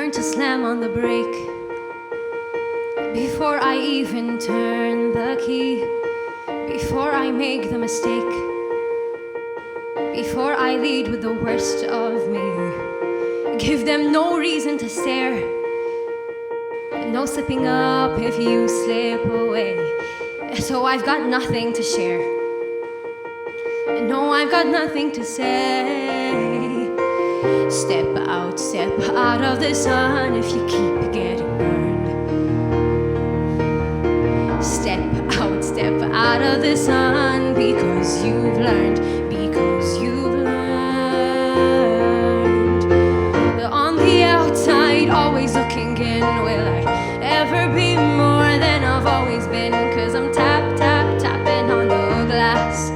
learned to slam on the brake before I even turn the key, before I make the mistake, before I lead with the worst of me. Give them no reason to stare, no slipping up if you slip away. So I've got nothing to share, no, I've got nothing to say. Step out of the sun if you keep getting burned. Step out of the sun because you've learned, On the outside, always looking in, will I ever be more than I've always been? 'Cause I'm tapping on the glass,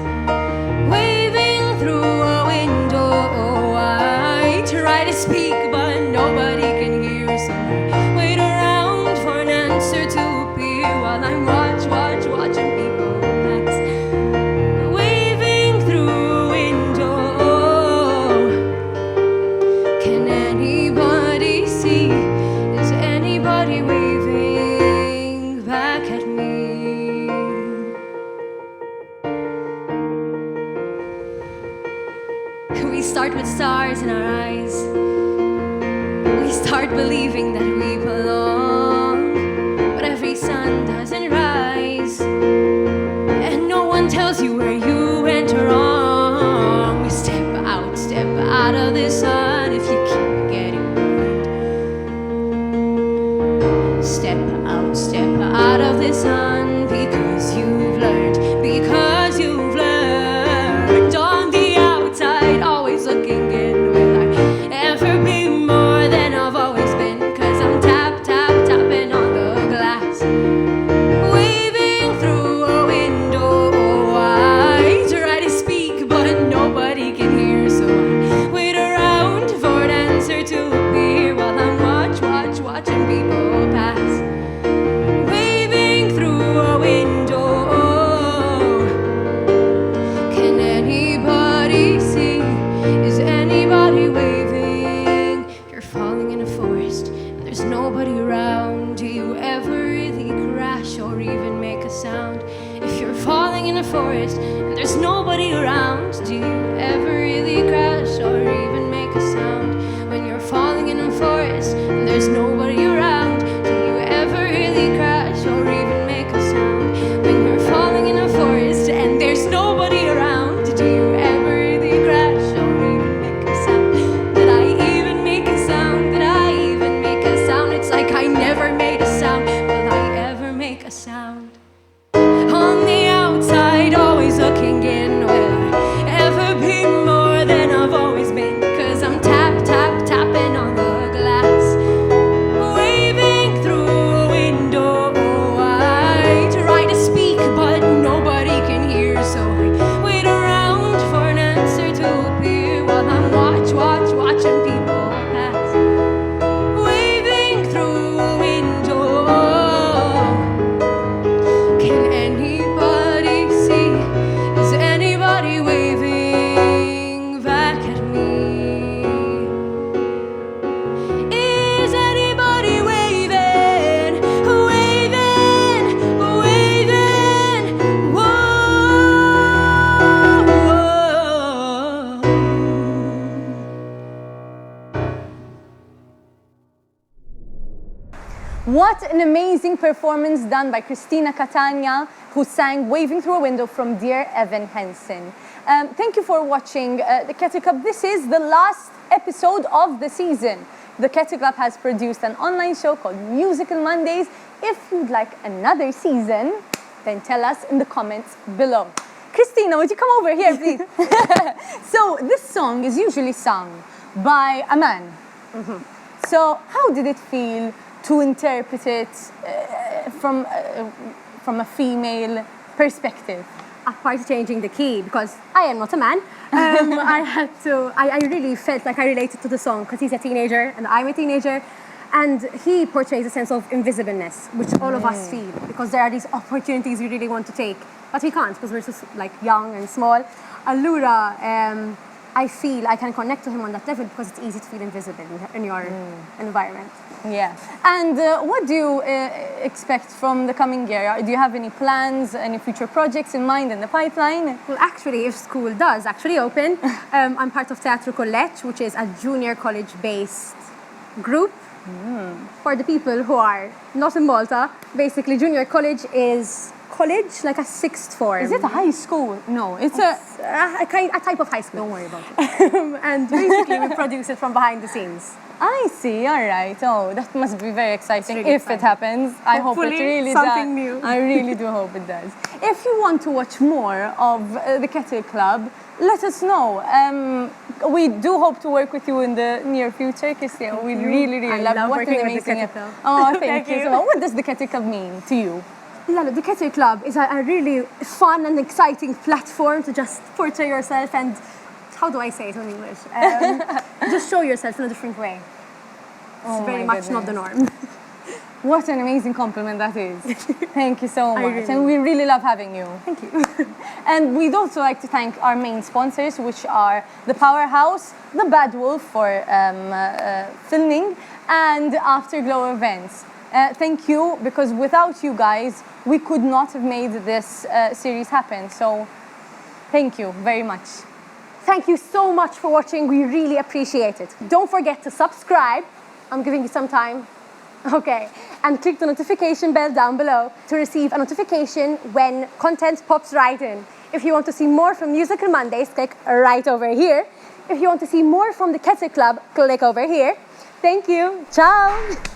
waving through a window. I try to speak, but nobody can hear, so I wait around for an answer to appear while I'm watching people pass, waving through a window. Can anybody see? Is anybody waving back at me? We start with stars in our eyes. We start believing that we belong, but every sun doesn't rise, and no one tells you where you went wrong. We step out of the sun if you keep getting burned. Step out of the sun because you've learned, On the outside, always looking in, will I ever be more than I've always been? 'Cause I'm tapping on the glass, waving through a window. I try to speak, but nobody can hear, so I wait around for an answer to appear while I'm watching people pass, waving through a window. Can anybody see? Is anybody waving? If you're falling in a forest and there's nobody around, do you ever really crash or even make a sound? If you're falling in a forest and there's nobody around, do you ever really crash or even make a sound? When you're falling in a forest and there's nobody around, do you ever really crash or even make a sound? When you're falling in a forest and there's nobody around, do you ever really crash or even make a sound? Did I even make a sound? Did I even make a sound? It's like I never made a sound. Will I ever make a sound? On the outside, always looking in, will I ever be more than I've always been? 'Cause I'm tapping on the glass, waving through a window. I try to speak, but nobody can hear, so I wait around for an answer to appear while I'm watching people pass, waving through a window. Can anybody see? Is anybody waving back at me? Is anybody waving? Whoa. What an amazing performance done by Christina Catania, who sang Waving Through a Window from Dear Evan Hansen. Thank you for watching the Kettle Club. This is the last episode of the season. The Kettle Club has produced an online show called Musical Mondays. If you'd like another season, then tell us in the comments below. Christina, would you come over here, please? So this song is usually sung by a man. So how did it feel to interpret it from a female perspective? Apart changing the key, because I am not a man, I really felt like I related to the song because he's a teenager and I'm a teenager, and he portrays a sense of invisibleness, which all of us feel, because there are these opportunities we really want to take, but we can't because we're just like young and small. Allura, I feel I can connect to him on that level because it's easy to feel invisible in your environment. Yeah. And what do you expect from the coming year? Do you have any plans, any future projects in mind in the pipeline? Well, actually, if school does actually open, I'm part of Teatro College, which is a junior college-based group. For the people who are not in Malta, basically junior college is college, like a sixth form. Is it a high school? No, it's a type of high school. Don't worry about it. And basically we produce it from behind the scenes. I see, all right. Oh, that must be very exciting really if exciting. it happens. I hope it Hopefully, really something does. new. I really do hope it does. If you want to watch more of the Kettle Club, let us know. We do hope to work with you in the near future, Christian. We really I love love what working an with the amazing. Kettle Club. Oh, thank Thank you you. so much. What does the Kettle Club mean to you? Lalo, the Kettle Club is a really fun and exciting platform to just portray yourself and, how do I say it in English? Just show yourself in a different way. It's very my much not the goodness. norm. What an amazing compliment that is. Thank you so much. really- And we really love having you. Thank you. And we'd also like to thank our main sponsors, which are the Powerhouse, the Bad Wolf for filming, and Afterglow Events. Thank you, because without you guys, we could not have made this series happen. So thank you very much. Thank you so much for watching. We really appreciate it. Don't forget to subscribe. I'm giving you some time. Okay. And click the notification bell down below to receive a notification when content pops right in. If you want to see more from Musical Mondays, click right over here. If you want to see more from the Kettle Club, click over here. Thank you. Ciao.